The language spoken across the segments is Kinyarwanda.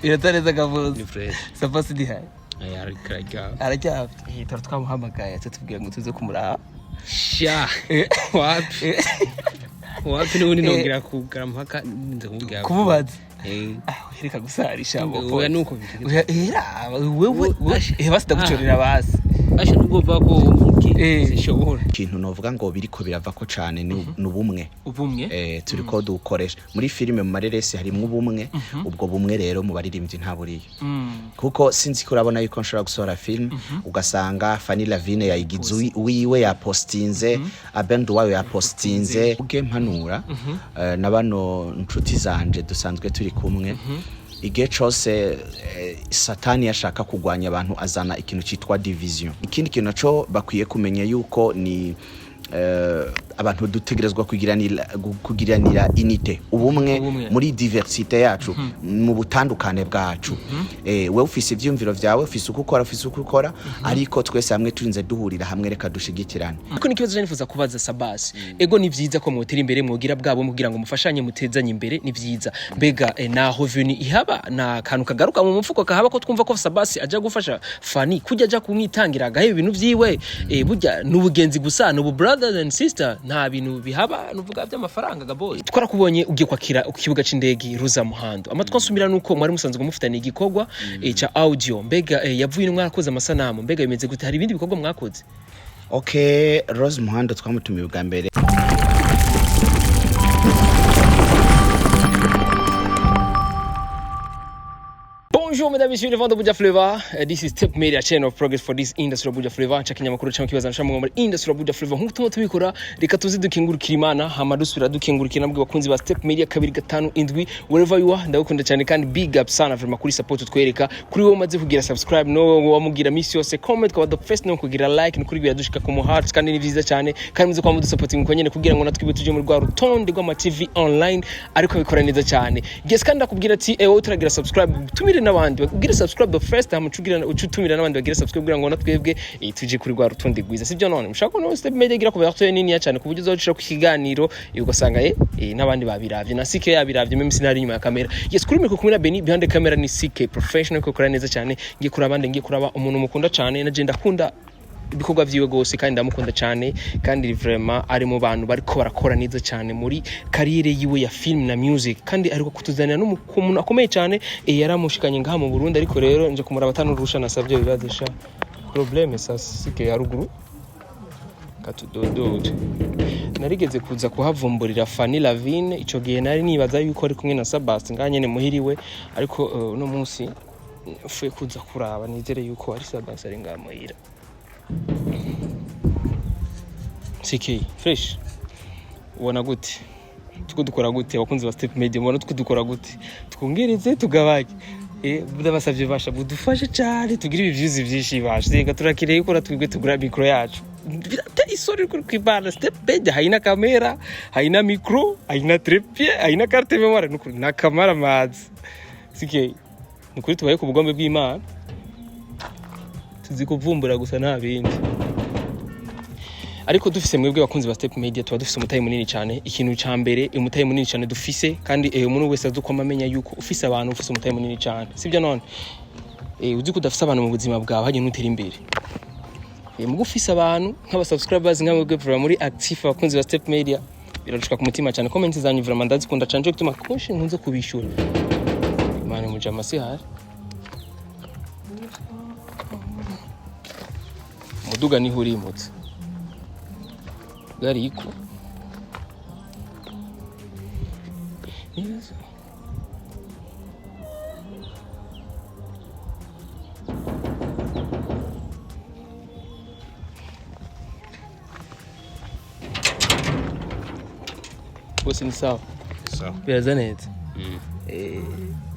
iratareza kavuze ni fresh Sabas ndi hayi ari karajya aracyafite twamuhamagaye atubwira ngo tuze kumuraba sha wapi n'ubundi nongera kugara mpaka nze kumubwira kumubaza reka gusarisha oya nuko wewe basitagucorera basi asha nugova ko zishobora ikintu novuga ngo biriko birava ko cyane ni ubumwe turiko dukoresha muri filime mu mareresi harimo ubumwe ubwo bumwe rero mu baririmbyi nta buriye kuko sinzi ko urabona yuko nshobora gusohora film ugasanga Fanny Lavine yayigize wiwe ya postinze abendu wawe ya postinze uge mpanura na bano nshuti zanje dusanzwe turi kumwe igihe cyose satani yashaka kugwanya abantu azana ikintu cyitwa division. Ikindi kintu naco bakwiye kumenya yuko ni abantu dutegerezwa kugiranira unité ubumwe muri diversité yacu mu butandukane bwacu. Wewe ufise ivyumviro vyawe, ufise uko ukora ariko twese hamwe turinze duhurira hamwe reka dushigikirane. Kuko nikibazo nifuza kubaza Sabas, ego ni vyiza ko mutera imbere mwogira bwabo mugira ngo mufashanye mutezanye imbere ni vyiza. Mbega naho vuni ihaba na kantu kagaruka mu mfuko kahaba ko twumva ko Sabas aja gufasha Fanny kujya aja kumwitangira gahe ibintu vyiwe burya nubugenzi gusa nubu brothers and sister nta bintu bihaba nuvuga by'amafaranga gaboy. Twarakubonye ugiye kwakira ukibuga c'indegi Ruza Muhando amatwa nsumira nuko mwari musanzwe mufitanye igikorwa ca audio. Mbega yavuye n'umwarakoze amasanamu, mbega bimeze gute, hari ibindi bikorwa mwakoze? Okay, Rose Muhando twamutumiye bwa mbere. Bonjour mesdames et messieurs, les vendeurs Buja Flavor. This is Tip Media channel of progress for this industry of Buja Flavor. Chakanya makuru cyangwa kibaza nshamwe muri industry of Buja Flavor. Nkuko tubikora reka tuzi dukingurukira Imana hama dusubira dukingurukira nabwo bakunzi ba Tip Media 257 wherever you are. Ndagukunda cyane kandi big up sana vraiment kuri support twereka kuri wowe maze kugira subscribe no wamugira miss yose comment kwa the first no kugira like no kuri byadushika ku heart kandi ni vyiza cyane kandi muze kwa mudu supporting ko nyene kugira ngo natwibe tuje muri rwa rutonde rwa TV online ariko bikora neza cyane. Guys kandi ndakubwira ati wowe turagira subscribe tumire n'abandi ugira subscribe the first time ucutumira n'abandi bagira subscribe kugira ngo natwebwe tuje kuri rwa rutonde rwiza sivyo none mushaka no Step Media gira kuberto nini cyane kuburyo uzoshira ku kiganiro ugasanga n'abandi babiravye na CK yabiravye meme sinari nyuma ya kamera. Yes kuri miko kumira Beni behind the camera ni CK professional ko kora neza cyane ngiye kuri abandi ngiye kuraba umuntu mukunda cyane na je ndakunda ibikorwa vyiwe gose kandi ndamukunda cyane kandi vraiment ari mu bantu bariko barakora neza cyane muri career yiwe ya film na music kandi ariko kutuzanira n'umuntu akomeye cyane yaramushikanye ngaha mu Burundi ariko rero nje kumura batanurusha nasavye bibazisha problème sasa sike ya ruguru katudodo narigeze kuza kuhavumburira Fanny Lavine ico gihe nari nibaza yuko ari kumwe na Sabas nganyene muhiriwe ariko no munsi fuye kuza kuraba nizere yuko ari Sabas ari ngamuhira. CK fresh ubona gute dukora gute abakunzi ba Step Media ubona dukora gute twongereze tugabake budabasavye basha budufashe cyane tugira ibivyizi byinshi basha reka turakire yuko ratwigwe tugura micro yacu birate isori kuri kwibana Step Media haina kamera haina micro haina trépied haina carte mémoire nukuri na kamera mazi CK nukuri tubaye ku bugombe bw'Imana tuzi kuvumbura gusa nta bindi ariko dufise mwebwe bakunzi ba Step Media tuba dufise umutayi munini cyane. Ikintu ca mbere umutayi munini cyane dufise kandi umuntu wese azukoma amenya yuko ufise abantu ufise umutayi munini cyane sivyo none uzi ko udafise abantu mu buzima bwawe hanye n'utera imbere mu gufise abantu nk'aba subscribers nk'abwe muri active bakunzi ba Step Media biradushika ku mutima cyane. Comment zanyu vraiment ndazikunda cyane cyo gutuma kunshi nkunze kubishura Imana mu jamasi hari muduga ni huri mutse gariko yes bose ni sawa biraza neza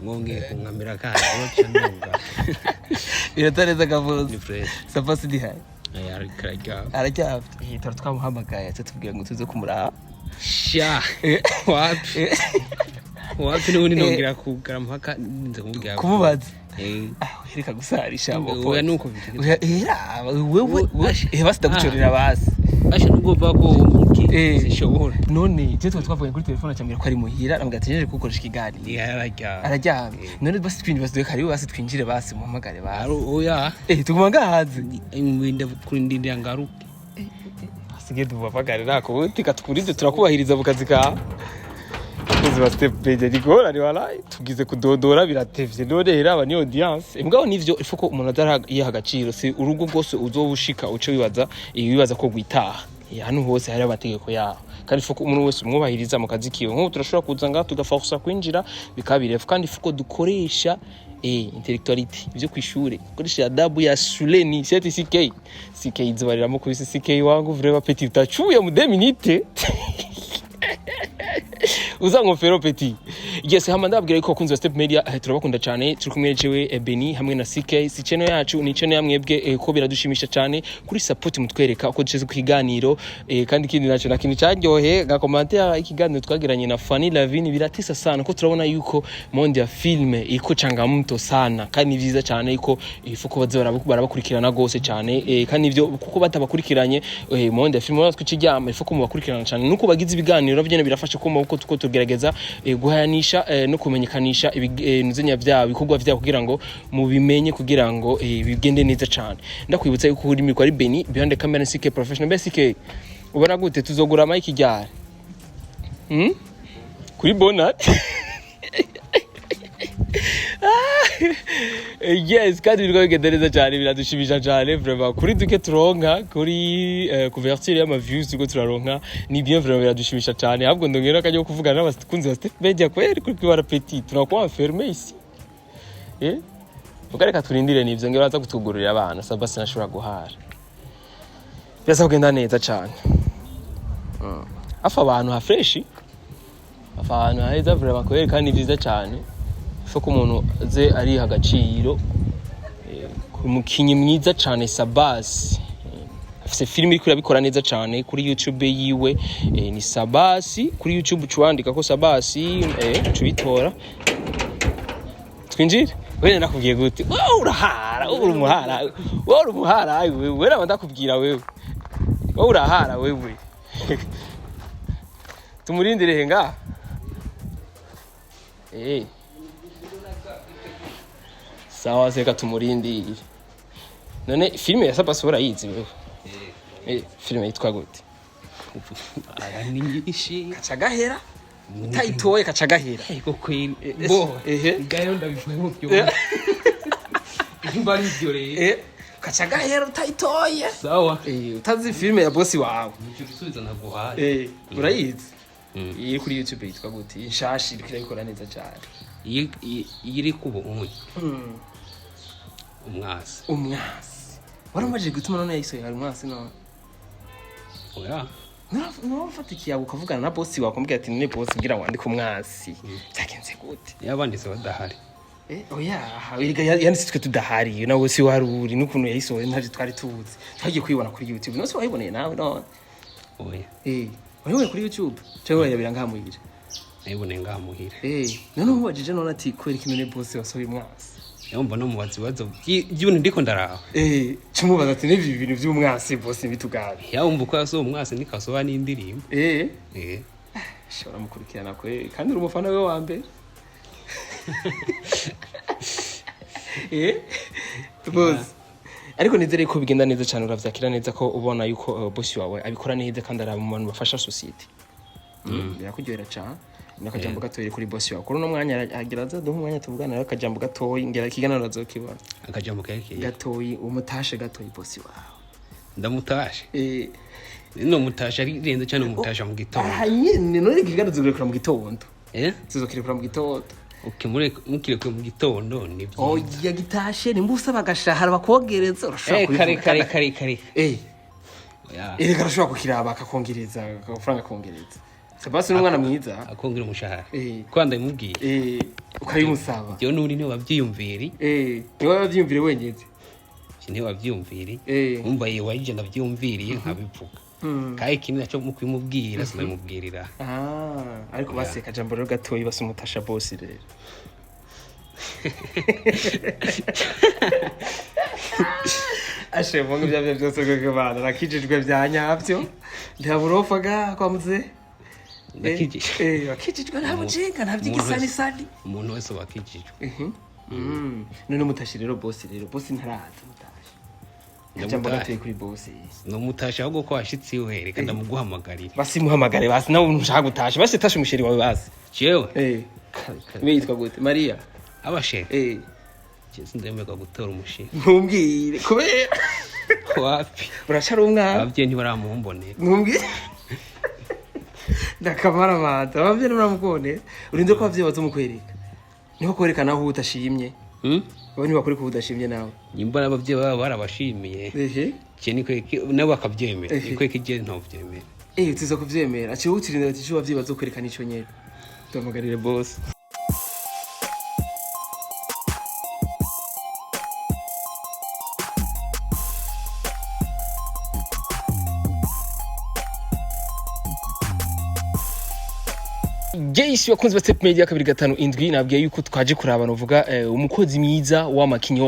ngonge kungamira kandi cyandunga iratareza kavuze ni fresh Sabas ndi hayi ari karajya aracyafite twamuhamagaye atubwira ngo tuze kumuraba sha wapi n'ubundi nongera kugara mpaka nze kumubwira kumubaza reka gusarisha oya nuko wewe basitagucorera basi asha nugomba ko zishobora none je twavuye kuri telefone cyambira ko ari muhira nambwa ategereje gukoresha ikiganiro araryamye none basi twinjire basi karibu basi twinjire basi muhamagare basi oya tuguma ngahaze mwinda kurindira ngaruke asige tubavagare nako buti katukurize turakubahiriza bukazi ka kuzi ba step page rigora ari walayi tugize kudodora biratevye none hera aba ni audience imbwa nivyo ifuko umuntu adara yahagaciro si urugo rwose uzobushika uce wibaza ko gwitaha hano hose hari amategeko yaho kandi ifuko umuntu wese umwubahiriza mu kazi kiwe nko turashobora kuza nga tugaforsa kwinjira bikabirefu kandi ifuko dukoresha intellectuality ivyo kwishure koresha adabu ya shuleni seti CK izobariramo kubise CK wangu vrema petit tachuya mu 2 minutes uzangofero petit yes hama ndabwira ko kunzwe step media turabakunda cyane turi kumwe jewe Beni hamwe na CK si channel yacu ni channel yamwebwe ko biradushimisha cyane kuri support mutwereka uko dusheze kukiganiro kandi kindi naco nakindi cyaryohe ga commentaire ikiganiro twagiranye na Fanny Lavini biratisa sana ko turabona yuko monde ya filme iko changamoto sana kandi vyiza cyane iko ifuko barabakurikirana gose cyane kandi ivyo kuko batabakurikiranye monde ya filme natwe kijyama ifuko mu bakurikirana cyane nuko bagize ibiganiro byene birafasha ko uko tugerageza guhayanisha no kumenyekanisha ibinuzenya byabo bikorwa byabo kugira ngo mubimenye kugira ngo bigende neza cyane ndakwibutsa yuko uri mikwa ari Beni behind the camera CK professional basic ubona gute tuzogura mic ryari kuri bonat yes kandi biriko bigenda neza cyane biradushimisha cyane vraiment kuri duke turonka kuri couverture y'ama views tuko turaronka ni bien vraiment biradushimisha cyane ahubwo ndongera kajya kuvugana n'abakunzi ba Step Media kweri kuri kwa petit tunakuwa enfermé ici ukareka turindire nivyo ngero baza kutugurira abana Sabas nashobora guhara byasa kugenda neza cyane afa abantu ha fresh afa abantu heza vraiment kweri kandi byiza cyane foko umuntu ze ari hagaciro umukinyi mwiza cyane Sabas afise film iri kurabikora neza cyane kuri YouTube yiwe ni Sabas kuri YouTube cuandika ko Sabas cubitora twinjire wene nakubwiye gute urahara uri umuhara wewe ndakubwira wewe urahara wewe tumurindire henga sawa seka tumurindire none filme ya Sabas urayizi wewe filme yitwa gute ni nyinshi kacagahera utayitoye kacagahera ego queen bo gayo ndabivuye mu byo imbari byo re kacagahera utayitoye sawa utazi filme ya boss wawe nicyo bisubiza naguhaye urayizi iri kuri YouTube yitwa gute inshashi irikora neza cyane iri kubo umwasi waramaje gutuma none yayisoye hari umwasi none oya no fatikiya ukavugana na boss wawe kumbwira ati none boss ngira wandike umwasi cyagenze gute yabanditse badahari oya yanditse twe tudahari nawe si waruri n'ukuntu yayisoye ntavyo twari tuzi twagiye kwibona kuri YouTube no se wayiboneye nawe none oya wayiboneye kuri YouTube cyangwa yabira ngamuhira nayiboneye ngamuhira none ubajije none ati kweri kinone boss wasoye umwasi yomba no mubazi bazo by'ibintu ndiko ndaraho cyumubaza ati nibi ibintu by'umwasi boss bitugabe yumva uko yaso umwasi nikasoba n'indirimbo shora mukurikirana kwe kandi uri umufana we wa mbere boss ariko nizere ko bigenda neza cyane uravyakira neza ko ubona yuko boss wawe abikora neza kandi ari mu bantu bafasha society birakujyera cyane nakajambo gatoye kuri boss yawe kuri no mwanya agiraza do mwanya tuvugana nakajambo gatoye ngira kigana razokibona akajambo kake gatoye umutashe gatoye boss wawe ndamutashe no mutashe ari renze cyane umutasha mu gitondo nyine none kigana zugura mu gitondo zizokira mu gitondo mukire mu gitondo ni byiza ya gitashe nimba usaba agashahara bakogereza urashobora kare reka arashobora kukiraba akakongereza amafaranga akongereza Sabas n'umwana mwiza akongera umushahara kwanda imubwiye ukabimusaba byo nuri niwe wabyiyumviri niwe wabyiyumvire wenyine niwe wabyiyumviri umva yewe wayije ndabyiyumviriye nkabivuga kai kimwe cyo mu kwimubwira sinamubwirira ariko baseka jambo rero gatoyi basumutasha boss rero ashe bongo byavyo byose kweke bana nakijijwe byanyavyo ntaburofaga kwamuze wakijijwe ntabujenga ntabyigisani sani umuntu wese wakijijwe none mutashi rero boss ntaraza mutashi ndambo gateye kuri boss no mutashi ahubwo ko washitsi we reka ndamuguhamagarira basi muhamagare basi nawe ntushaka gutasha basi tasha umusheri wawe basi jewe me yitwa gute Maria abashe Jesi ndemeka gutora umusheri ntumbwire kubera wapi urashara umwana abavye ntibaramumbonera ntumbwire ndakamara mata abavye ntibaramukone urinde ko abavye bazomukwereka niho kwerekana aho utashimye abandi bakuri ko udashimye nawe nyimba abavye baba barabashimiye je ni kweke nabo akavyemera kweke je ntavyemera tuza kuvyemera aciye utirinde ati cyo abavye bazokwerekana ico nyene tumugarire boss Geisi wakunze ba Step Media 257 nabwiye yuko twaje kuraba novuga umukozi mwiza w'amakinyi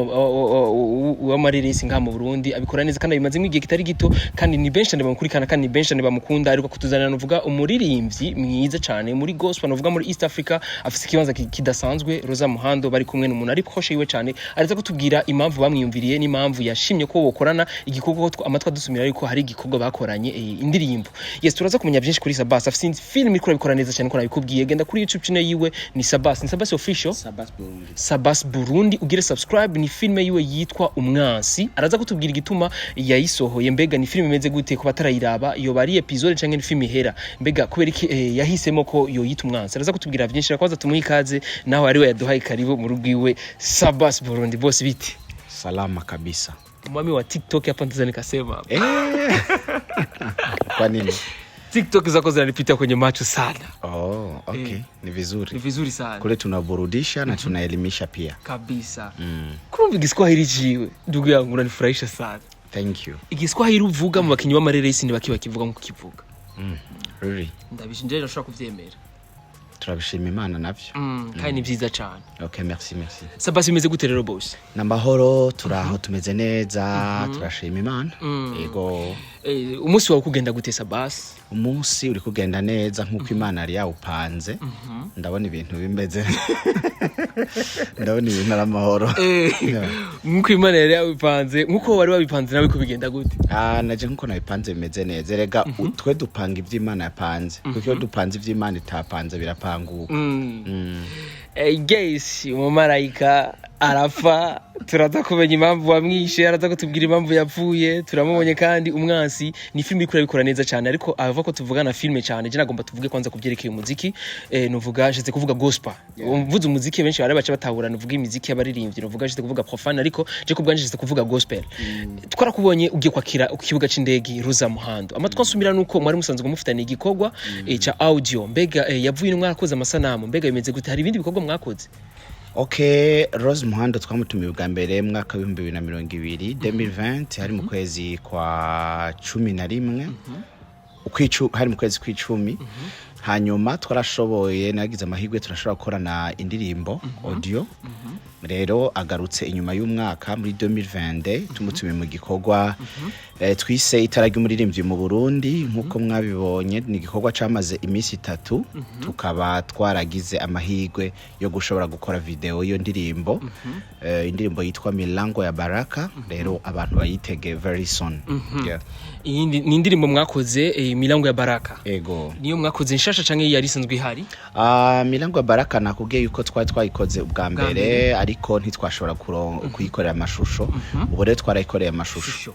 w'amareresi nga mu Burundi abikora neza kandi bimaze nk'igihe kitari gito kandi ni benshi ndabamukurikana kandi ni benshi ndabamukunda ariko kutuzanira novuga umuririmbyi mwiza cyane muri gospel novuga muri East Africa afise ikibanza kidasanzwe Roza Muhando bari kumwe n'umuntu ari proche yiwe cyane araza kutubwira impamvu bamwiyumviriye n'impamvu yashimye ko bokorana igikorwa amatwa dusumira ariko hari igikorwa bakoranye indirimbo yes turaza kumenya byinshi kuri Sabas afise film ikora bikora neza cyane ko kubwiye genda kuri YouTube channel yiwe ni Sabas official Sabas Burundi ugire subscribe ni filme yiwe yitwa Umwansi araza kutubwira igituma yayisohoye mbega ni filme imeze gute ko batarayiraba iyo bari episode canke ni filme ihera mbega kubera iki yahisemo ko yo yita Umwansi araza kutubwira byinshi rakwaza tumuha ikaze naho ari we yaduhaye karibu mu rugwiwe Sabas Burundi boss biti salama kabisa mwami wa TikTok hapa Tanzania kasema kwa nini TikTok zako zinanipita kwenye macho sana. Okay. Ni vizuri. Ni vizuri sana. Kule tunaburudisha na tunaelimisha pia. Kabisa. Kumva igiswahili ciwe ndugu yangu unanifurahisha sana. Thank you. Igiswahili uvuga mu bakinyi b'amareresi bakivuga nko kivuga. Really? Ndabishinje nashaka kuvyemera. Turabishima Imana navyo. Kandi ni vyiza cyane. Okay, merci. Sabas imeze gute rero boss? Namahoro turaho tumeze neza turashima Imana. Yego. Umunsi wawe kugenda gute Sabas? Umunsi uri kugenda neza nkuko Imana yari yawupanze. Ndabona ibintu bimeze. Ndabona ibintu aramahoro. Nkuko Imana yari yawupanze, nkuko wari wabipanze nawe kubigenda gute? Naje nkuko nabipanze bimeze neza. Rega twe dupanga ivy'Imana yapanze. Kuko dupanze ivy'Imana itapanze birapanguka. Guys, umumarayika arafa turaza kumenya impamvu wamwishe araza kutubwira impamvu yapfuye turamubonye kandi Umwansi ni film ikora bikora neza cyane ariko ava ko tuvugana filme cyane je nagomba tuvuge kwanza kubyerekeye umuziki nuvuga je kuvuga gospel mvuze umuziki benshi bari baca batahura nuvuga imiziki y'abaririmbyi nuvuga je kuvuga profane ariko je kubwanje je kuvuga gospel twarakubonye ugiye kwakira ukibuga c'indegi Roza Muhando amatwa nsumira nuko mwari musanzwe mufitanye igikorwa ca audio mbega yavuye n'umwarakoze amasanamu mbega bimeze gute hari ibindi bikorwa mwakoze Okay, Rose Muhando twamutumiye bwa mbere mwaka wa 2020 hari mu kwezi kwa 11 hari mu kwezi kw'icumi hanyuma twarashoboye nagize amahirwe turashobora gukorana indirimbo audio rero agarutse inyuma y'umwaka muri 2020 tumutumiye mu gikorwa twise itara ry'umuririmbyi mu Burundi nkuko mwabibonye ni igikorwa camaze iminsi 3 tukaba twaragize amahirwe yo gushobora gukora video iyo ndirimbo indirimbo yitwa Milango ya Baraka rero abantu bayitege very soon iyi ni indirimbo mwakoze Milango ya Baraka ego niyo mwakoze nshasha canke yari isanzwe ihari Milango ya Baraka nakubwiye yuko twayikoze ubwa mbere ariko ntitwashobora kuyikorera amashusho ubu rero twarayikoreye amashusho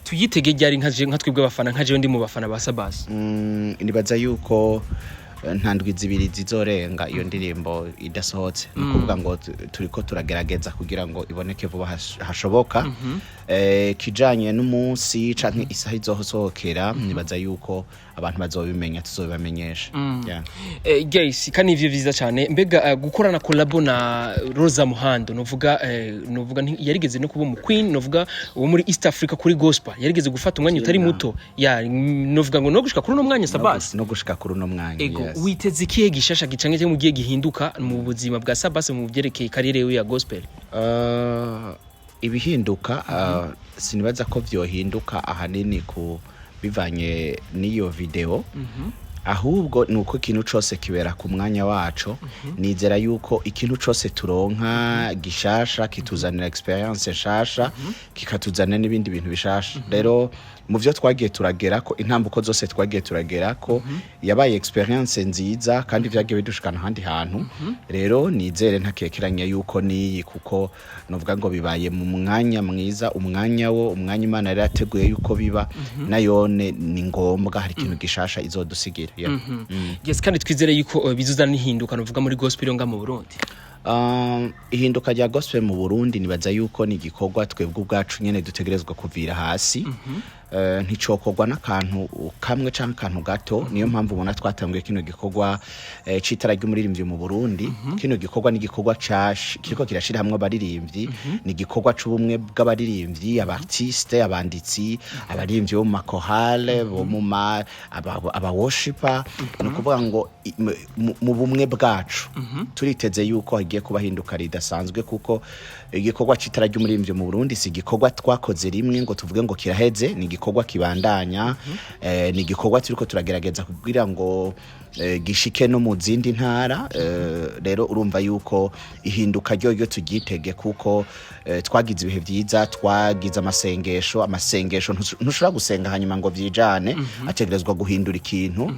tuyitege ryari nka twebwe abafana nka je ndi mu bafana ba Sabas nibaza yuko ntandwi zibiri zizorenga iyo ndirimbo idasohotse nukuvuga ngo turiko turagerageza kugira ngo iboneke vuba hashoboka kijanye n'umunsi canke isaha izosohokera nibaza yuko abantu bazobimenya tuzobibamenyesha guys kandi ivyo vyiza cyane mbega gukorana collabo na Roza Muhando novuga yarigeze no kuba mu Queen novuga wo muri East Africa kuri gospel yarigeze gufata umwanya utari muto novuga ngo no gushika kuri no mwanya Sabas no gushika kuri no mwanya witeze ikihe gishasha gicange cyo mugiye gihinduka mu buzima bwa Sabas mu byerekeye karere ya gospel ibihinduka sinibaza ko vyohinduka ahanini ku bivanye n'iyo video ahubwo nuko ikintu cose kibera ku mwanya waco nizera yuko ikintu cose turonka gishasha kituzanira experience shasha kikatuzana n'ibindi bintu bishasha rero mu byo twagiye turagera ko intambuko zose twagiye turagera ko yabaye experience nziza kandi byagiye bidushikana handi hantu rero nizere ntakekeranya yuko ni kuko novuga ngo bibaye mu mwanya mwiza umwanya Imana yari yateguye yuko biba nayone ni ngombwa hari ikintu gishasha izodusigira yes kandi twizere yuko bizuzana nihinduka novuga muri gospel nga mu Burundi ihinduka rya gospel mu Burundi nibaza yuko ni gikorwa twebwe ubwacu nyene dutegerezwa kuvira hasi nticokorwa n'akantu kamwe canke kantu gato niyo mpamvu ubona twatanguye kino gikorwa citara ry'umuririmbyi mu Burundi kino gikorwa ni gikorwa kiriko kirashira hamwe abaririmbyi ni gikorwa c'ubumwe bw'abaririmbyi abartiste abanditsi abaririmbyi bo mu makorale bo mu aba worshiper no kuvuga ngo mu bumwe bwacu turiteze yuko hagiye kubahinduka ridasanzwe kuko igikorwa citara ry'umuririmbyi mu Burundi si gikorwa twakoze rimwe ngo tuvuge ngo kiraheze ni gikorwa kibandanya ni gikorwa turiko turagerageza kugira ngo gishike no mu zindi ntara rero urumva yuko ihinduka ryo tugitege kuko twagize ibihe byiza twagize amasengesho ntushobora gusenga hanyuma ngo vyijane ategerezwa guhindura ikintu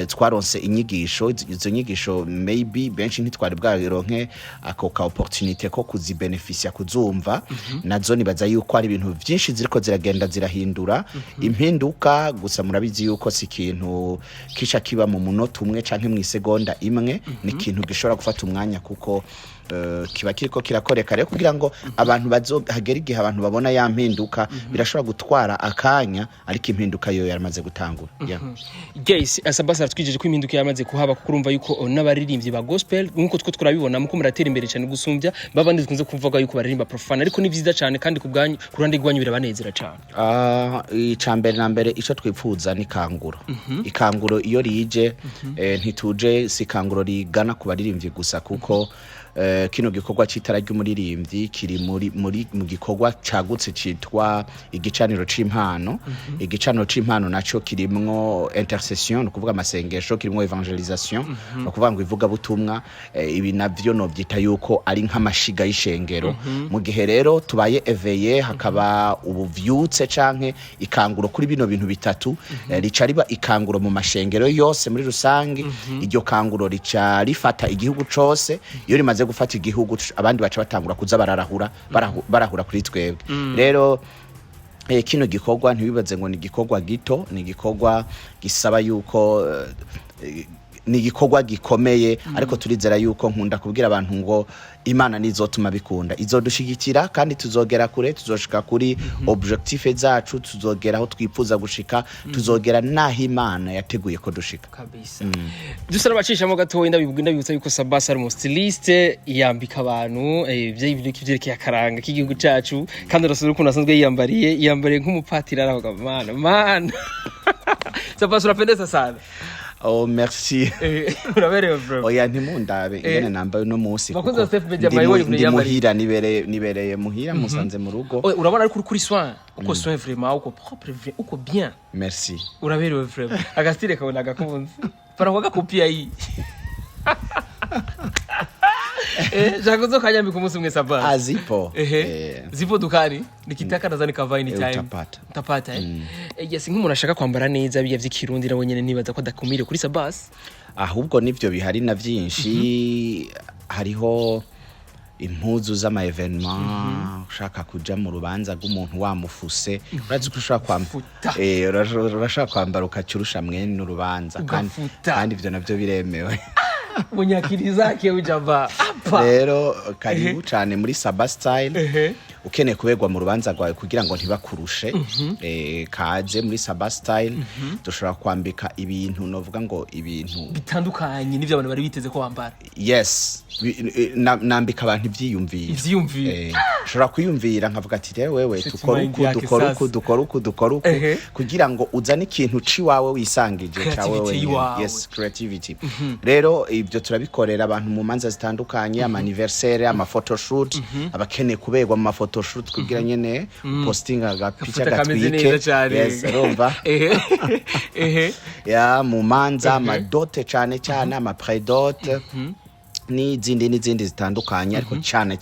twaronse inyigisho izo nyigisho maybe benshi ntitwari bwaronke ako ka opportunity ko kuzibeneficia kuzumva nazo nibaza yuko ari ibintu byinshi ziriko ziragenda zirahindura impinduka gusa murabizi yuko si ikintu kisha kiba mu munota umwe canke mu isegonda imwe ni ikintu gishobora gufata umwanya kuko kiba kiriko kirakoreka rero kugira ngo abantu bazohagera igihe abantu babona ya mpinduka birashobora gutwara akanya ariko impinduka yo yaramaze gutangura guys Sabas aratwigije ko impinduka yamaze kuhaba kuko urumva yuko n'abaririmbyi ba gospel nkuko two turabibona muko muratera imbere cyane gusumbya babandi dukunze kuvuga yuko baririmba profane ariko ni vyiza cyane kandi ku bwanyu ku ruhande rwanyu birabanezera cyane icambere na mbere ico twipfuza ni kanguro ikanguro iyo rije ntituje si kanguro rigana ku baririmbyi gusa kuko kino gikorwa citara ry'umuririmbyi kiri mu gikorwa cagutse citwa igicaniro c'impano igicaniro c'impano naco kirimwo intercession no kuvuga amasengesho kirimwo evangelisation no kuvuga ngo ivuga butumwa ibi navyo no byita yuko ari nk'amashiga y'ishengero mu gihe rero tubaye eveye hakaba ubuvyutse canke ikanguro kuri bino bintu bitatu rica riba ikanguro mu mashengero yose muri rusangi iryo kanguro rica rifata igihugu cose iyo rimaze gufata igihugu abandi baca batangura kuza barahura kuri twebwe rero kino gikorwa ntibibaze ngo ni gikorwa gito ni gikorwa gisaba yuko ni gikorwa gikomeye ariko turizera yuko nkunda kubwira abantu ngo Imana nizotuma bikunda izodushigikira kandi tuzogera kure tuzoshika kuri objectif zacu tuzogera aho twifuza gushika tuzogera naho Imana yateguye ko dushika kabisa dusara bacishamo gato ndabibutsa yuko Sabas ari styliste yambika abantu vy'ibintu kivyerekeye akaranga k'igihugu cacu kandi urasubira ukuntu asanzwe yiyambariye nk'umupatira aravuga mana Sabas urapendeza sana. Oh merci. Uraberewe bro. Oya ntimundabe ingene nambaye no munsi. Bakoze step media mayiwe muhira nibereye muhira musanze mu rugo. Urabona ari kuri soin. Uko soin vraiment uko propre uko bien. Merci. Uraberewe vraiment. Agastire kabona gakunze. Para kwa kopia hii. Jagozo kanyambi kumunsi mwe Sabas. Azipo. Zipo dukani nikitaka nadhani kavai ni time. Utapata yes nk'umuntu ashaka kwambara neza biye vy'ikirundi nawe nyene nibaza ko dakumire kuri Sabas. Ahubwo nivyo bihari na vyinshi hariho impuzu z'ama evenement ushaka kuja mu rubanza rw'umuntu wamufuse urazi ko ushaka urashaka kwambara ukacurusha mwene n'urubanza kandi ivyo navyo biremewe. Munyakiriza ke ujava apa rero karibu cyane muri Sabas style ukeneye kubegwa mu rubanza rwawe kugira ngo ntibakurushe kaze muri Sabas style dushobora kwambika ibintu novuga ngo ibintu bitandukanye n'ivyo abantu bari biteze ko wambara yes nambika abantu ivyiyumvira ushobora kuyumvira nkavuga ati wewe dukora uku kugira ngo uzane ikintu ciwawe wisangije cawe wewe yes creativity rero ibyo turabikorera abantu mu manza zitandukanye ama anniversaire ama photoshoot abakeneye kubegwa mu photoshoot kugira nyene posting agapicha kameze neza gatwike cyane. yes urumva ya mu manza amadote cyane cyane amapredote n'izindi zitandukanye ariko cyane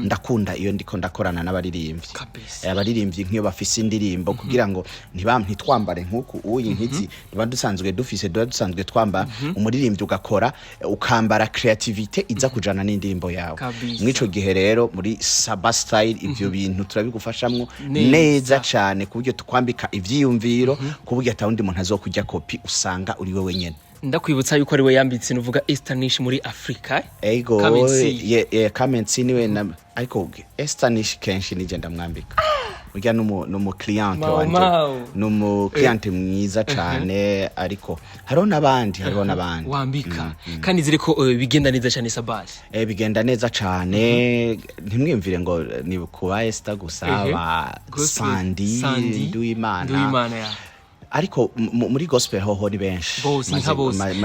ndakunda iyo ndiko ndakorana n'abaririmbyi abaririmbyi nk'iyo bafise indirimbo kugira ngo ntitwambare nk'uku uyi nkizi niba dusanzwe twamba umuririmbyi ugakora ukambara creativity iza kujana n'indirimbo yawe mwico gihe rero muri Sabas style ivyo bintu turabigufashamwo neza cyane kuburyo tukwambika ivyiyumviro kuburyo atawundi muntu azokujya copy usanga uri wewe nyene. Ndakwibutsa yuko ari we yambitse nuvuga Easternish muri Africa. Ego Kamensi niwe na ariko Easternish kenshi nije ndamwambika. Urya numu client wanje. Numu client mwiza cyane ariko hariho nabandi wambika. Kandi zire ko bigenda neza cyane Sabas. Bigenda neza cyane ntimwimvire ngo ni kuba Easter gusa ba Sandy Duimana ya. Ariko muri gospel hoho ni benshi bose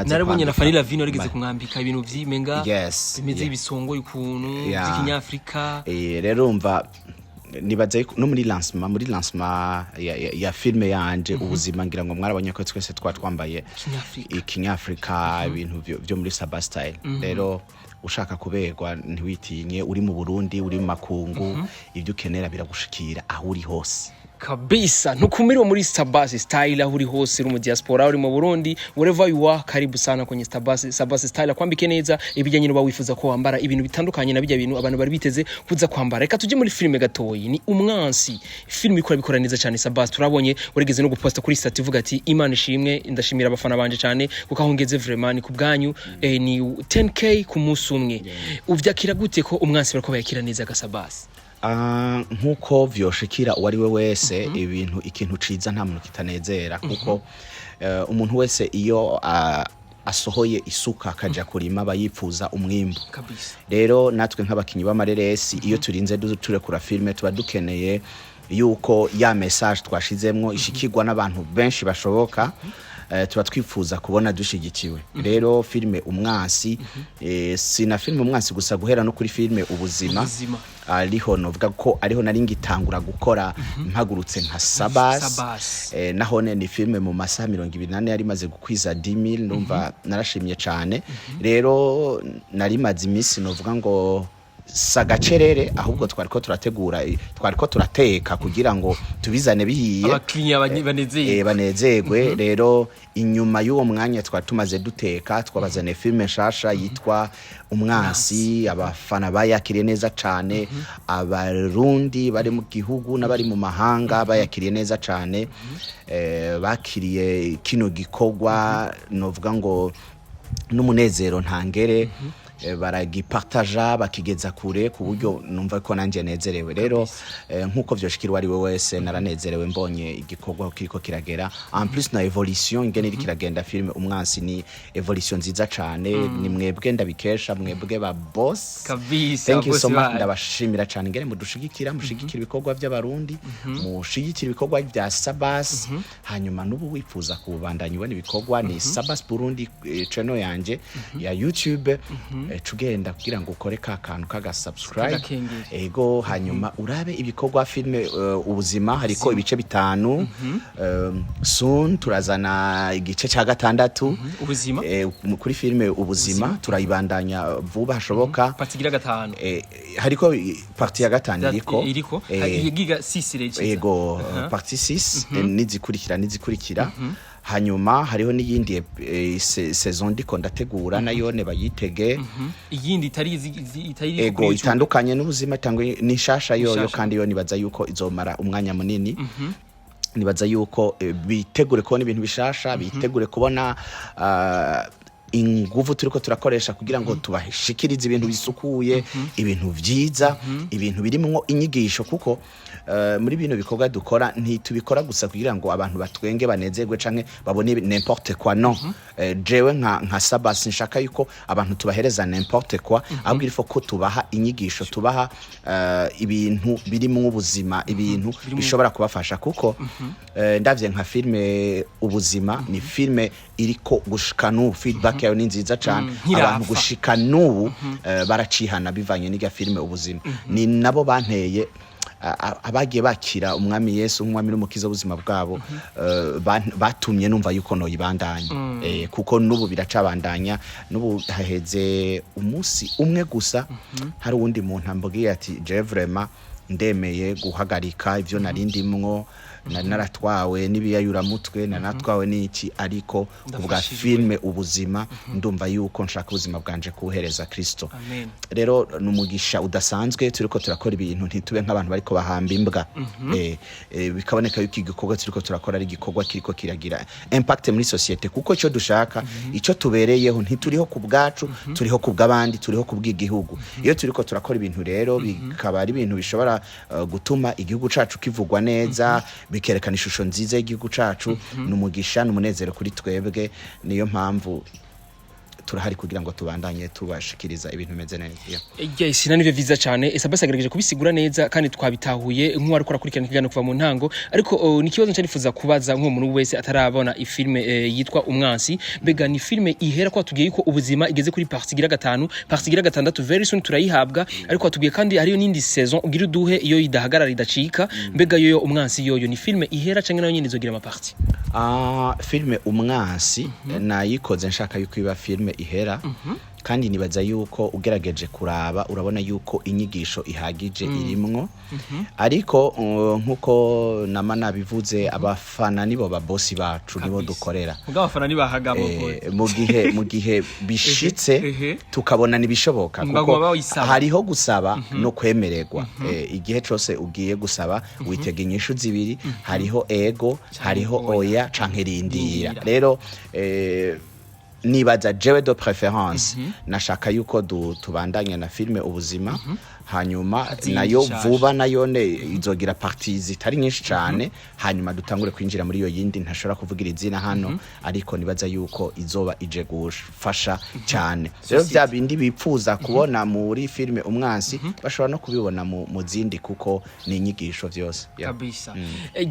narabonye na Fanny Lavino rigeze kumwambika ibintu vyimenga bimeze ibisongo y'ukuntu z'ikinyafrika rero umva nibaze no muri lancement ya filme yanje ubuzima ngira ngo mwarabonye ko twese twambaye ikinyafrika ibintu byo muri Sabas style rero ushaka kuberwa ntiwitinye uri mu Burundi uri mu makungu ibyo ukenera biragushikira aho uri hose kabisa ntukumiriwe muri Sabas style aho uri hose uri mu diaspora uri mu Burundi wherever you are karibu sana kwenye Sabas style kwambike neza ibijyanye no bawifuza ko wambara ibintu bitandukanye na bijya bintu abantu bari biteze kuza kwambara. Reka tujye muri filme gatoyi ni umwansi filme ikora neza cyane Sabas turabonye urigeze no guposta kuri stat uvuga ati Imana ishimwe ndashimira abafana banje cyane kuko aho ngeze vraiment ku bwanyu ni 10k ku munsi umwe uvyakira gute ko umwansi barako bayakira neza ga Sabas? Nkuko vyoshikira uwari we wese ikintu ciza nta muntu kitanezera kuko umuntu wese iyo asohoye isuka akaja kurima bayipfuza umwimbo rero natwe nk'abakinyi b'amareresi iyo turinze turekura filme tuba dukeneye yuko ya message twashizemwo ishikirwa n'abantu benshi bashoboka tuba twifuza kubona dushigikiwe rero filme umwansi sina filme umwansi gusa guhera no kuri filme ubuzima ariho novuga ko ariho nari ngitangura gukora mpagurutse nka Sabas nahone ni filme mu masaha 28 yari maze gukwiza 10000 numva narashimye cyane rero nari maze imisi novuga ngo sagacerere ahubwo twariko turateka kugira ngo tubizane bihiye abaklinya banezegwe rero inyuma y'uwo mwanya twatumaze duteka twabazane filme nshasha yitwa umwansi abafana bayakiriye neza cyane abarundi bari mu gihugu n'abari mu mahanga bayakiriye neza cyane bakiriye kino gikorwa novuga ngo n'umunezero ntangere baragipartaja bakigeza kure ku buryo numva ko nanje nezerewe rero nkuko vyoshikirwa ari we wese naranezerewe mbonye igikorwa kiriko kiragera en plus na evolution ingene iri kiragenda filme umwansi ni evolution nziza cyane ni mwebwe ndabikesha mwebwe ba boss kabisa thank you so much ndabashimira cyane ingene mushigikira ibikorwa by'abarundi mushigikira ibikorwa bya Sabas hanyuma nubu wifuza kubandanya ubona ibikorwa ni Sabas Burundi channel yanje ya YouTube tugenda kugira ngo ukore kantu kaga subscribe ego hanyuma urabe ibikorwa filme ubuzima hariko ibice bitanu soon turazana igice cya gatandatu ubuzima kuri filme ubuzima turayibandanya vuba hashoboka partigira gatanu hariko parti ya gatanu iriko yigiga 6 reje ego parti 6 nizikurikira hanyuma hariho n'iyindi saison ndiko ndategura nayone bayitege iyindi itari ego itandukanye n'ubuzima tangwe nishasha yo kandi yo nibaza yuko izomara umwanya munini nibaza yuko bitegure kubona ibintu bishasha bitegure kubona inguvu turiko turakoresha kugira ngo tubashikirize ibintu bisukuye ibintu vyiza ibintu birimwo inyigisho kuko muri bino bikorwa dukora ntitubikora gusa kugira ngo abantu batwenge banezerwe canke babone n'importe quoi non jewe nka Sabas nshaka yuko abantu tubahereza n'importe quoi ahubwo irifo ko tubaha inyigisho tubaha ibintu birimwo ubuzima ibintu bishobora kubafasha kuko ndavye nka filme ubuzima ni filme iriko gushikanu feedback dynamique yayo ni nziza cyane abantu gushika n'ubu baracihana bivanye n'iga filime ubuzima ni nabo banteye abagiye bakira umwami Yesu nk'umwami n'umukiza w'ubuzima bwabo batumye numva yuko no yibandanya kuko nubu biracabandanya nubu haheze umunsi umwe gusa hari uwundi muntu ambwiye ati je vraiment ndemeye guhagarika ivyo narindimwo naratwawe n'ibiyayuramutwe naratwawe n'iki ariko kubwa filme ubuzima ndumva yuko nshaka ubuzima bwanje kuhereza Kristo rero numugisha udasanzwe turiko turakora ibintu ntitube nk'abantu bariko bahamba imbwa bikaboneka yuko igikorwa turiko turakora ari igikorwa kiriko kiragira impact muri societe kuko cyo dushaka ico tubereyeho ntituriho ku bwacu turiho ku bw'abandi turiho ku bw'igihugu iyo turiko turakora ibintu rero bikaba ari ibintu bishobora gutuma igihugu cacu kivugwa neza bikerekana ishusho nziza y'igihugu cacu numugisha numunezero kuri twebwe niyo mpamvu turahari kugira ngo tubandanye tubashikiriza ibintu meze neza yes nanive viza cyane Sabas agerageje kubisigura neza kandi twabitahuye nk'uwari kora kurikirana ikiganiro kuva mu ntango ariko ni kibazo cyanifuza kubaza nk'umuntu wese atarabona ifilme yitwa umwansi mbega ni filme ihera ko tugiye yuko ubuzima igeze kuri partie gira 5 partie gira 6 very soon turayihabwa ariko atugiye kandi hariyo n'indi saison ugira uduhe iyo idahagarara idacika mbega yoyo umwansi yoyo ni filme ihera canke nayo nyine izogira ama partie filme umwansi nayikoze nshaka yuko iba filme ihera kandi nibaza yuko ugerageje kuraba urabona yuko inyigisho ihagije irimwo ariko nkuko namana bivuze abafana nibo babosi bacu nibo dukorera abafana nibahagamo mu gihe bishitse tukabona nibishoboka kuko hariho gusaba no kwemererwa igihe cyose ugiye gusaba witega inyishu zibiri hariho ego hariho oya canke rindira rero nibaza jewe de préférence nashaka yuko tubandanya na filme ubuzima hanyuma nayo vuba nayone izogira parties zitari nyinshi cyane hanyuma dutangure kwinjira muri iyo yindi ntashobora kuvugira izina hano ariko nibaza yuko izoba ije gufasha cyane rero bya bindi bipfuza kubona muri filme umwansi bashobora no kubibona mu zindi kuko ni inyigisho byose kabisa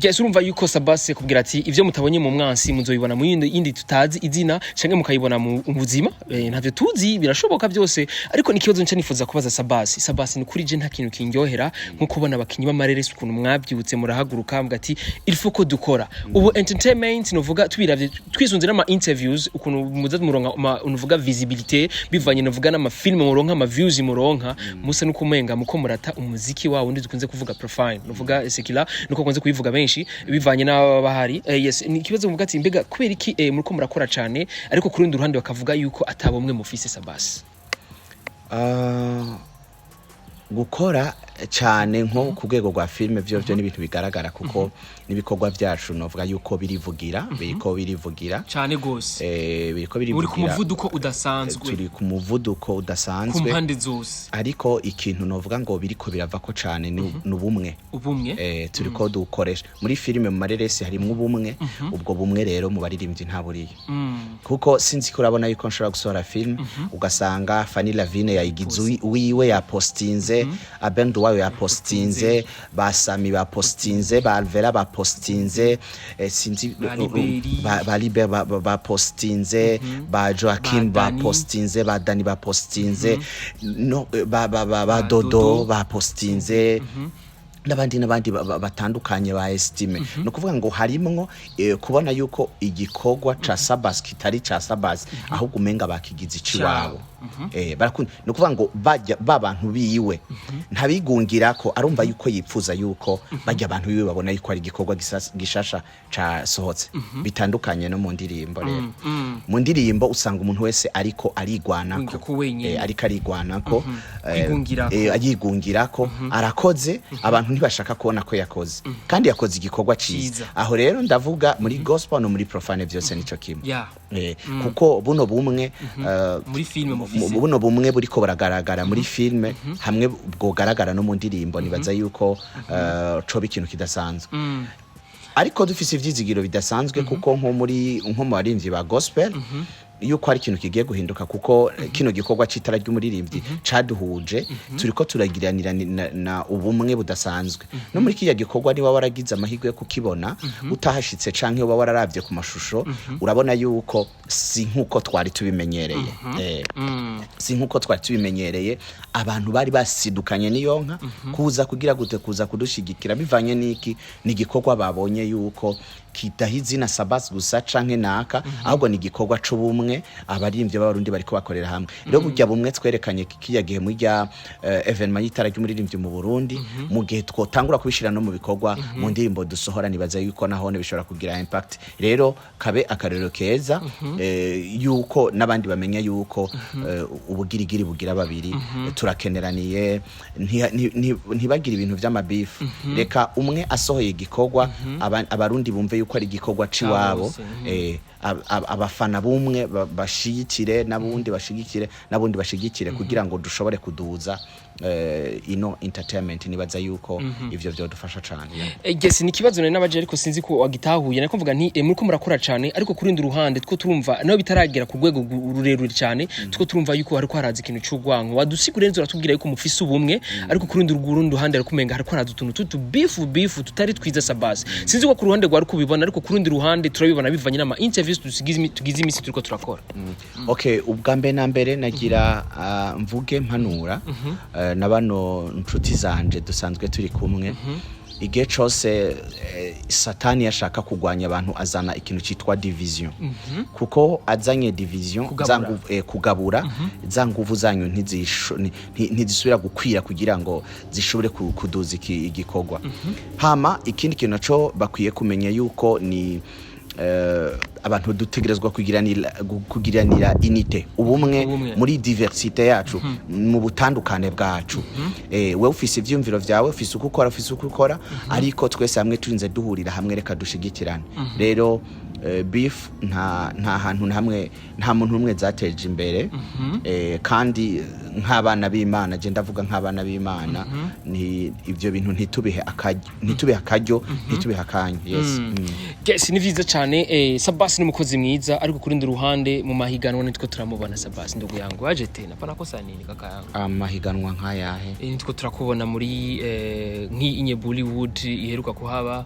Yesu urumva yuko Sabas kubwira ati ivyo mutabonye mu mwansi muzoyibona mu yindi tutazi izina canke mukayibona mu buzima ntavyo tuzi birashoboka byose ariko ni kibazo ncanifuza kubaza Sabas ni kuri je nta kintu kinyohera nko kubona abakinyi b'amareresi ukuntu mwabyutse murahaguruka mugati il faut ko dukora ubu entertainment novuga tubiravye twisunze n'ama interviews ukuntu muza muronka unuvuga visibilité bivanye novuga n'ama film muronka ama views muronka musa nuko menga muko murata umuziki wawo ndi dukunze kuvuga profile novuga sekila nuko konze kuyivuga benshi bivanye n'abahari yes ni kibazo mugati mbega kubera iki muko murakora cyane ariko kuri rundi ruhande bakavuga yuko atabomwe mufise Sabas gukora cyane nko ku rwego rwa filme byo n'ibintu bigaragara kuko nibikorwa byacu novuga yuko birivugira cyane gose biriko birivugira uri ku muvuduko udasanzwe turi ku muvuduko udasanzwe ku mpande zose ariko ikintu novuga ngo biriko birava ko cyane n'ubumwe turiko dukoresha muri filme mu mareresi harimo ubumwe ubwo bumwe rero mu baririmbyi nta buriye kuko sinzi ko urabona yuko nshobora gusohora film ugasanga Fanny Lavine yayigize wiwe ya postinze Abendu wayo ya postinze basami ba postinze ba Alvera ba postinze sinzi ba Liber ba postinze ba Joaquin ba postinze ba Dani ba postinze no ba Dodo ba postinze n'abandi batandukanye ba estime no kuvuga ngo harimo kubona yuko igikorwa ca Sabas kitari ca Sabas ahubwo umenga bakigize iciwabo barakunda no kuvuga ngo bajya babantu biwe ntabigungira ko arumva yuko yipfuza yuko bajya abantu biwe babona yuko ari igikorwa gishasha ca sohotse bitandukanye no mu ndirimbo rero mu ndirimbo usanga umuntu wese ariko arigwanako ariko arigwanako ayigungirako arakoze abantu ntibashaka kubona ko yakoze kandi yakoze igikorwa ciza aho rero ndavuga muri gospel no muri profane byose nico kimwe kuko buno bumwe muri filme buno bumwe buriko baragaragara muri filme hamwe bwogaragara no mu ndirimbo nibaza yuko coba ikintu kidasanzwe ariko dufise ivyizigiro bidasanzwe kuko nko mu barimvyi ba gospel yuko ari ikintu kigiye guhinduka kuko kino gikorwa c'itara ry'umuririmbyi caduhuje turiko turagiranira na ubumwe budasanzwe no muri kiya gikorwa niba waragize amahirwe yo kukibona utahashitse canke uba wararavye ku mashusho urabona yuko si nkuko twari tubimenyereye si nkuko twari tubimenyereye abantu bari basidukanye niyonka kuza kugira gute kuza kudushigikira bivanye niki ni gikorwa babonye yuko kidahizina Sabas gusa canke naka ahubwo ni gikorwa c'ubumwe abaririmbyi b'abarundi bariko bakorera hamwe rero burya bumwe twerekanye kiya gihe muri ya evenement y'itara ry'umuririmbyi mu Burundi mu gihe twotangura kubishira no mu bikorwa mu ndirimbo dusohora nibaza yuko nahone bishobora kugira impact rero kabe akarero keza yuko nabandi bamenya yuko ubugirigiri bugira babiri turakeneraniye ntibagira ibintu vy'amabifu reka umwe asohoye igikorwa abarundi bumve yuko ari igikorwa ciwabo abafana bumwe bashigikire nabundi bashigikire kugira ngo dushobore kuduza ino entertainment nibaza yuko ivyo byo dufasha cyane yes ni kibazo nari nabaje ariko sinzi ko wagitahuye nako mvuga nti muri ko murakora cyane ariko kurindi ruhande two turumva naho bitaragera ku rwego rurerure cyane two turumva yuko hariko haraza ikintu cy'ugwanko wadusigurenzura tubwira yuko mufise ubumwe ariko kurindi ruhande arakumenga hariko haraza utuntu bifu tutari twiza Sabas sinzi ko ku ruhande rwa ariko bibona ariko kurindi ruhande turabibona bivanye n'ama interviews tugize imisi turiko turakora okay ubwambe na mbere nagira mvuge mpanura na bano nshuti zanje dusanzwe turi kumwe igihe cyose satani yashaka kugwanya abantu azana ikintu cyitwa division kuko azanye division kugabura za nguvu zanyu ntizisubira gukwira kugira ngo zishobore kuduza igikorwa hama ikindi kintu naco bakwiye kumenya yuko ni abantu dutegerezwa kugiranira unité ubumwe muri diversité yacu mu butandukane bwacu we ufise ivyumviro vyawe ufise ukukora ariko twese hamwe turinze duhurira hamwe reka dushigikirane rero beef nta hantu hamwe nta muntu umwe zateje imbere kandi nk'abana b'Imana je ndavuga nk'abana b'Imana ni ivyo bintu ntitubihe akaryo ntitubihe akanya yes ni vyiza cyane Sabas ni umukozi mwiza ariko kurindi ruhande mu mahiganwa nitwo turamubona Sabas ndugu yangu waje tena pana kosa nini kaka yangu amahiganwa nkayahe nitwo turakubona muri nk'inye Bollywood iheruka kuhaba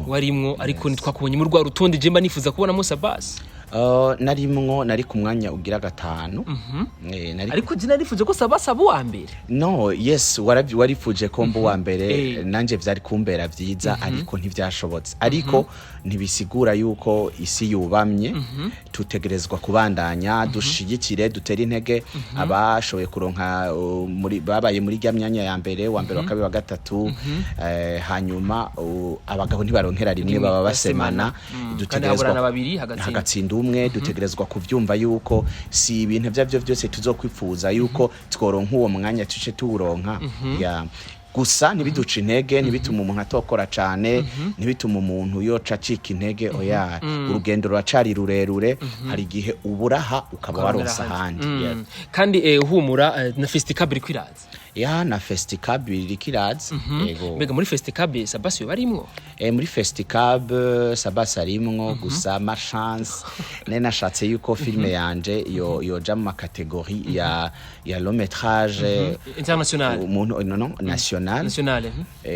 warimwo ariko nitwakubonye mu rwa rutonde jemba nifuza kubonamo Sabas narimwo nari ku mwanya ugira 5 ariko je narifuje ko Sabas abo wa mbere no yes warifuje ko mbo wa mbere nanje vyari kumbera vyiza ariko ntivyashobotse ariko ntibisigura yuko isi yubamye tutegerezwa kubandanya dushigikire dutera intege abashoboye kuronka muri babaye muri myanya ya mbere wa mbere wa kabiri wa gatatu hanyuma abagabo ntibaronkera rimwe baba basemana dutegerezwa hagatsinda umwe dutegerezwa kuvyumva yuko si ibintu byavyo byose tuzokwifuza yuko tworonka uwo mwanya tuce tuwuronka ya gusa nibiduca intege nibituma umuntu atokora cyane nibituma umuntu yoca acika intege oya urugendo ruracari rurerure hari gihe uburaha ukaba waronsa handi kandi humura na festival iri kwiraza ya na festival iri kiraza yego mbega muri festival Sabas yo barimwo muri festival Sabas arimwo gusa ma chance nashatse yuko filme yanje yoja mu kategori ya long métrage international non national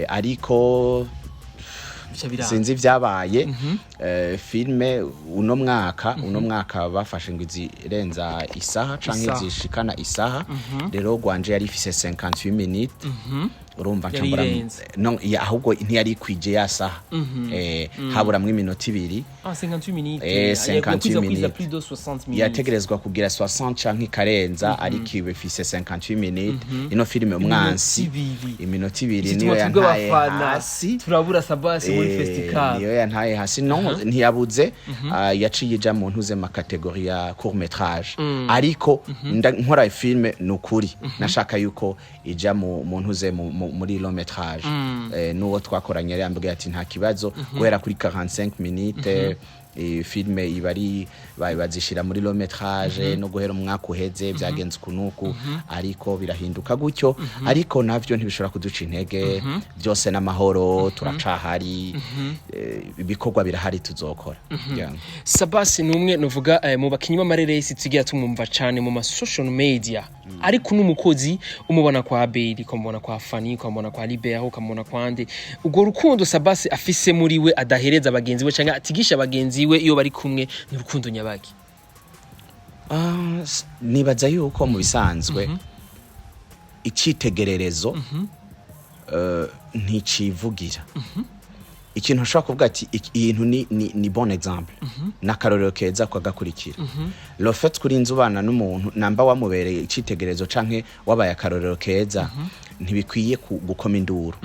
ariko sinzi vyabaye filme uno mwaka bafashe ngo izirenza isaha canke zishikana isaha rero gwanje yari ifise 58 minutes urumva cyambara no ahubwo ntiyari kwije yasaha haburamwe iminota 2 58 minutes 58 minutes yategerezwa kugira 60 canke karenza ariko ibe fise 58 minutes ino filme umwansi iminota 2 niyo yantaye hasi turabura Sabas muri festival niyo yantaye hasi no ntiyabuze yaciye ija mu ntuze ma categorie ya court métrage ariko nkora filme nukuri nashaka yuko ija mu ntuze muri long métrage nuwo twakoranye yambwiye ati nta kibazo guhera kuri 45 minutes filme ibari bazishira muri long métrage no guhera umwaka uheze byagenze kunuku ariko birahinduka gutyo ariko navyo ntibishobora kuduca intege byose n'amahoro turacahari ibikorwa birahari tuzokora Sabas ni umwe novuga mu bakinyi b'amareresi tugiye tumumva cyane mu social media ariko n'umukozi umubona kwa Abeli ukamubona kwa Fani ukamubona kwa Libert ukamubona kwande ubwo rukundo Sabas afise muri we adahereza abagenzi we cyangwa atigisha abagenzi we iyo bari kumwe ni rukundo nyabaki nibaza yuko mu bisanzwe icitegererezo nticivugira ikintu nshaka kuvuga ati ibintu ni bon exemple nakarorero keza kwagakurikira le fait kuri inzubana n'umuntu namba wamubereye icitegerezo canke wabaye akarorero keza ntibikwiye gukoma induru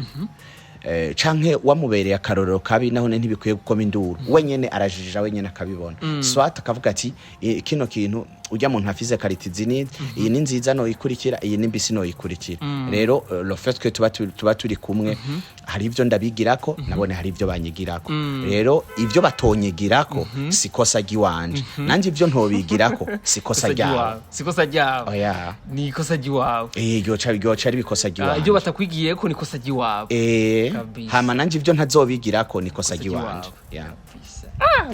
canke wamubereye akarorero kabi naho ntibikwiye gukoma induru wenyene arajijija wenyene akabibona swat akavuga ati kino kintu ujya muntu afize karitizi ni iyi ni nziza no ikurikira iyi ni mbisi no ikurikira rero le fait que tuba turi kumwe hari ivyo ndabigirako nabone hari ivyo banyigirako rero ivyo batonyigirako sikosa giwanje nanje ivyo ntobigirako sikosa ryawe oya ni ikosa giwawe yoca ari bikosa giwanje ibyo batakwigiyeko ni ikosa giwawe hama nanje ivyo ntazobigirako ni ikosa giwanje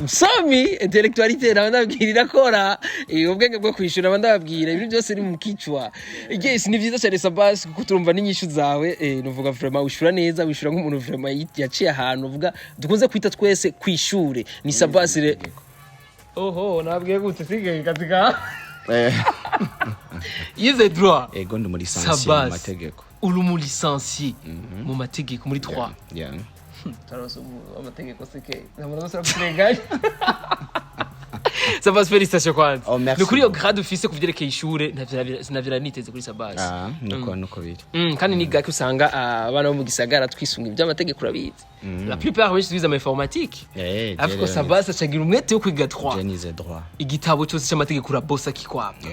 Msomi intellectualité ndabwirira kora ubwenge bwo kwishura ndababwira ibintu byose ni mu kicwa yes ni vyiza cyane Sabas kuko turumva n'inyishu zawe nuvuga vraiment wishura neza wishura nk'umuntu vraiment yaciye ahantu uvuga dukunze kwita twese kwishure ni Sabas oho nabwiye gute sige katika yize droit ego ndi muri licencié mu mategeko uri mu licencié mu mategeko muri 3 Taroso amategeko seke namara sura kurenganya Sabas félicitations kwanza ni kuri yo grade ufise kuvyerekeye ishure ntavira niteze kuri Sabas nuko biri kandi ni gake usanga abana bo mu gisagara twisunga iby'amategeko urabizi la plupart benshi bize informatique afiko Sabas acagira umwete yo kwiga 3 igitabo cyose cy'amategeko urabosa kikwapa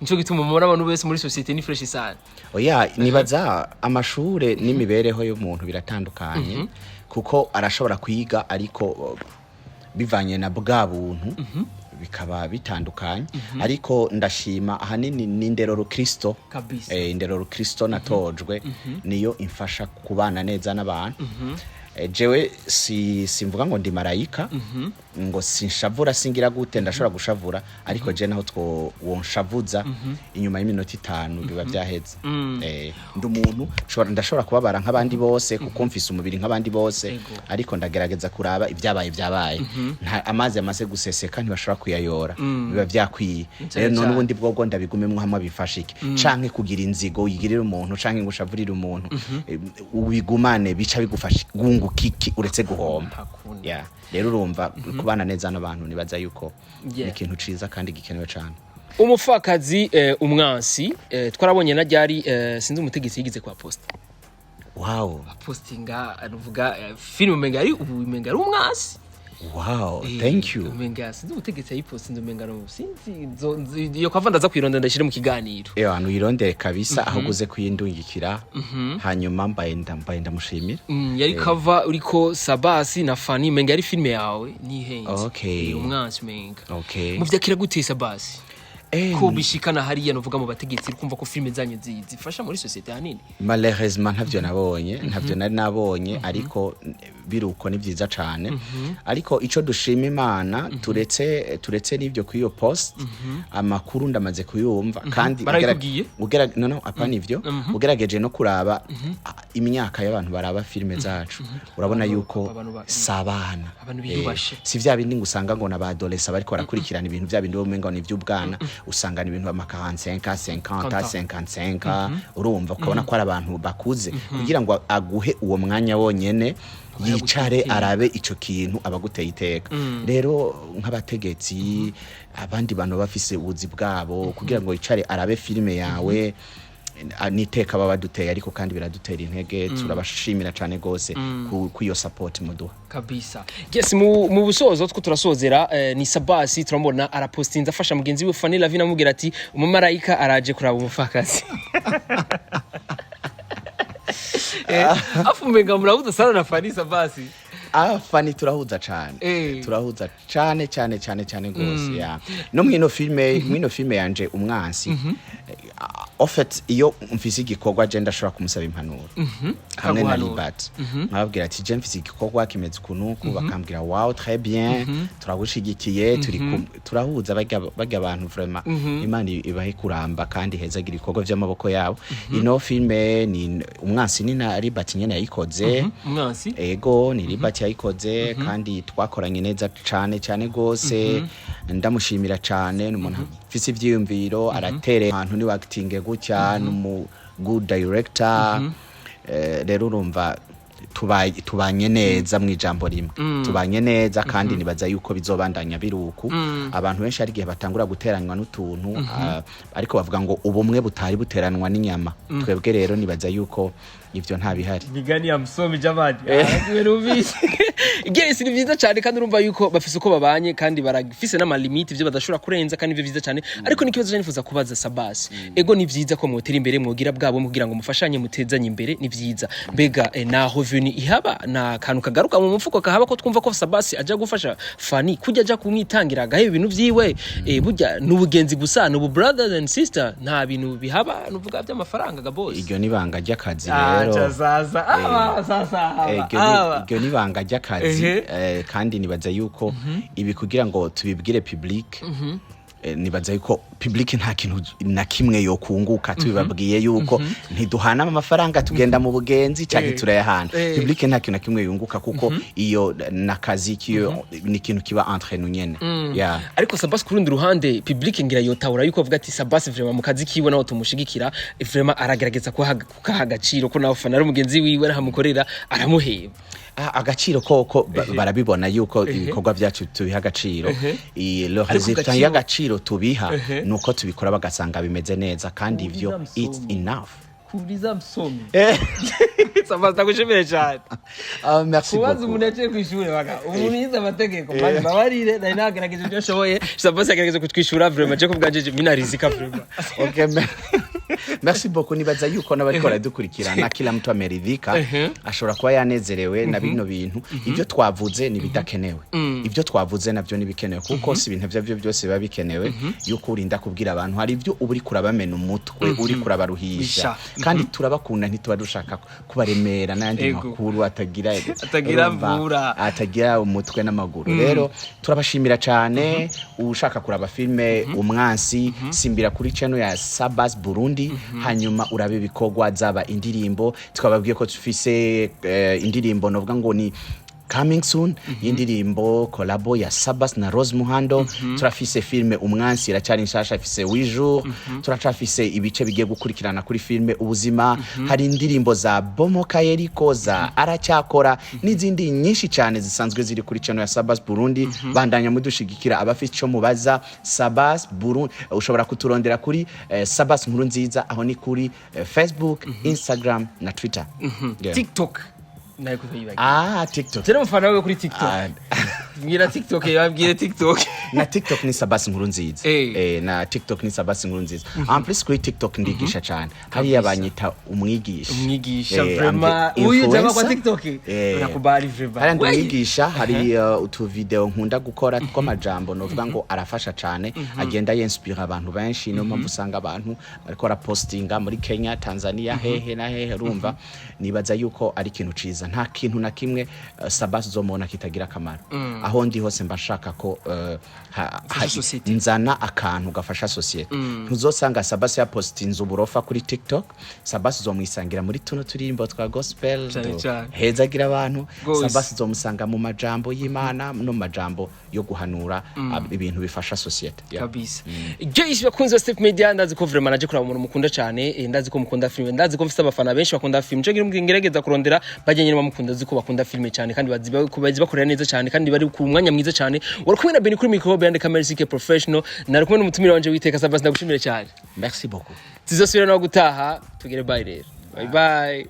nico gituma umubona abantu bese muri societe ni fresh sana oya nibaza amashure n'imibereho y'umuntu biratandukanye kuko arashobora kwiga ariko bivanye na bwa buntu bikaba bitandukanye ariko ndashima ahanini ni indero rukristo indero rukristo natojwe niyo imfasha kubana neza n'abantu jewe simvuga ngo ndi marayika ngo sinshavura singira gute ndashobora gushavura ariko je naho wonshavuza inyuma y'iminota 5 biba byaheze ndi umuntu ndashobora kubabara nk'abandi bose kuko mfise umubiri nk'abandi bose ariko ndagerageza kuraba ibyabaye amazi amaze guseseka ntibashobora kuyayora biba byakwiye rero none ubundi bwo ndabigumemwe hamwe bifashike canke kugira inzigo uyigirira umuntu canke ngo ushavurire umuntu ubigumane bica bigufasha kiki uretse guhomba rero urumva kubana neza n'abantu nibaza yuko ni ikintu ciza kandi gikenewe cyane umufakazi umwansi twarabonye na ryari sinzi umutegetsi yigize kwa posta postinga avuga film mengari ubumenga ari umwansi thank you umenga sinzi umutegetsi yipost ndomenga no sinzi yo kwavandaza kwironda ndashire mu kiganiro abantu yirondere kabisa aho guze kuyindungikira hanyuma mbaye ndamushimira yari cover uriko Sabas na Fani menga ari filme yawe ni henze umwansi menga mu vyakira gute Sabas ko bishikana hariya novuga mu bategetsi kumva ko filme zanyu zifasha muri societe hanini malheureusement ntavyo nari nabonye ariko biruko ni vyiza cyane ariko ico dushima Imana turetse n'ivyo kwiyo post amakuru ndamaze kuyumva kandi apana ivyo ugerageje no kuraba imyaka y'abantu baraba filme zacu urabona yuko sabana si vya bindi ngusanga ngo n'abadolescents bariko barakurikirana ibintu vya bindi bo menga ni vy'ubwana usanga ibintu ama 45 50 55 urumva ukabona ko ari abantu bakuze kugira ngo aguhe uwo mwanya wonyene yicare arabe ico kintu abaguteye iteka rero nk'abategetsi abandi bantu bafise ubuzi bwabo kugira ngo yicare arabe filme yawe niteka baba duteye ariko kandi biradutera intege turabashimira cyane gose ku iyo support muduha kabisa yes mu busozo two turasozera ni Sabas turambona arapostinza afasha mugenzi we Fani Lavina amubwira ati umumarayika araje kuraba umufakazi afumenga murabuza sana na Fani Sabas Fani turahuza cyane gose ya no mwino filme yanje umwansi en fait iyo mfise igikorwa je ndashobora kumusaba impanuro hamwe na Libat nkababwira ati je mfise igikorwa kimeze kunuku bakambwira wow très bien turagushigikiye turahuza bagya abantu vraiment Imana ibahe kuramba kandi hezagira igikorwa vy'amaboko yabo ino filme ni umwansi ni na Libat nyene yayikoze umwansi ego ni Libat yayikoze kandi twakoranye neza cyane gose ndamushimira cyane n'umuntu afise ivyiyumviro aratere ahantu ni acting gutya n'umu good director rero urumva tubanye neza mu ijambo rimwe tubanye neza kandi nibaza yuko bizobandanya biruku abantu benshi ari gihe batangura guteranywa n'utuntu ariko bavuga ngo ubumwe butari buteranwa n'inyama twebwe rero nibaza yuko ivyo nta bihari bigani ya msomi jamani rubisi Yes, ni vyiza cyane kandi urumva yuko bafise uko babanye kandi barafise n'ama limit ivyo badashobora kurenza kandi ivyo vyiza cyane ariko nikibazo cyane nifuza kubaza Sabas ego ni vyiza ko mutera imbere mwogira bwabo mugira ngo mufashanye mutezanye imbere ni vyiza mbega naho vuni ihaba na kantu kagaruka mu mufuko kahaba ko twumva ko Sabas aja gufasha Fani kujya aja kumwitangira gahe ibintu vyiwe burya n'ubugenzi gusa n'ubu brothers and sister nta bintu bihaba nuvuga by'amafaranga ga boss iryo nibanga ry'akazi rero iryo nibanga ry'akazi kandi nibaza yuko ibi kugira ngo tubibwire public nibaza yuko public nta kintu na kimwe yo kunguka tubibabwiye yuko ntiduhana amafaranga tugenda mu bugenzi cyane turayahana public nta kintu na kimwe yunguka kuko iyo nakazi kiyo ni kintu kiba entre nous nyene ariko Sabas kurundi ruhande public ngira yotawura yuko avuga ati Sabas vraiment mu kazi kiwe naho tumushigikira vraiment aragerageza kukaha agaciro ko naho Fana ari umugenzi wiwe aramukorera aramuheba agaciro koko barabibona yuko ibikorwa byacu tubiha agaciro le résultat y'agaciro tubiha nuko tubikora bagasanga bimeze neza kandi ivyo it's enough kuriza msomi Sabas tagushimire cyane merci beaucoup kubaza umuntu yaciye kwishura baga umuntu yize amategeko bari babarire nari nagerageje byo shoboye Sabas yagerageje kutwishura vraiment je kubwanje mina rizika vraiment okay merci beaucoup nibaza yuko n'abariko baradukurikirana kila mtu ameridhika ashobora kuba yanezerewe na bino bintu ivyo twavuze ni bidakenewe ivyo twavuze navyo ni bikenewe kuko si ibintu byo byose biba bikenewe yuko urinda kubwira abantu hari ivyo uri kurabamena umutwe uri kurabaruhisha kandi turabakunda ntituba dushaka kubaremera n'andi makuru atagira mvura atagira umutwe n'amaguru rero turabashimira cyane ushaka kuraba filme umwansi simbira kuri channel ya Sabas Burundi hanyuma urabe bikogwa zaba indirimbo twababwiye ko tufise indirimbo novuga ngo ni coming soon indirimbo collabo ya Sabas na Rose Muhando turafise filme umwansi iracyari nshasha afise 8 jours turacafise ibice bigiye gukurikirana kuri filme ubuzima hari indirimbo za Bomoka Yeriko za aracyakora n'izindi nyinshi cyane zisanzwe ziri kuri channel ya Sabas Burundi bandanya mudushigikira abafite cyo mubaza Sabas Burundi ushobora kuturondera kuri Sabas nkuru nziza aho ni kuri Facebook Instagram na Twitter TikTok TikTok. Tena mfano wewe kuri TikTok. Ngira TikTok yabwire TikTok. Na TikTok ni Sabas nkuru nziza. Na TikTok ni Sabas nkuru nziza. En plus kuri TikTok ndigisha cyane. Hari yabanyita umwigisha vraiment. Uyu jama kwa TikTok. Nakubali vraiment. Hari ndumwigisha hari utu video nkunda gukora tw'amajambo novuga ngo arafasha cyane agenda yenspire abantu benshi no mpamvu usanga abantu bariko rapostinga muri Kenya, Tanzania hehe na hehe rumva nibaza yuko ari kintu ciza nta kintu na kimwe Sabas zomona kitagira kamaro aho ndi hose mbashaka ko nzana akantu gafasha societe ntuzosanga Sabas ya postinze uburofa kuri TikTok Sabas zomwisangira muri tuno turimbo twa gospel hezagira abantu Sabas zomusanga mu majambo y'Imana no majambo yo guhanura ibintu bifasha societe kabisa Joyce bakunze Step Media ndazi ko vraiment naje kuraba umuntu mukunda cyane ndazi ko mukunda filme ndazi ko mfite abafana benshi bakunda filme cyo ngerageza kurondera bajye nyine bamukunda ziko bakunda filme cyane kandi bazi bakorera neza cyane kandi bari ku mwanya mwiza cyane wari kumwe na Beni kuri micro behind the camera CK professional nari kumwe n'umutumire wanje witeka Sabas ndagushimire cyane merci beaucoup tuzosubira no gutaha tugere bye rero bye bye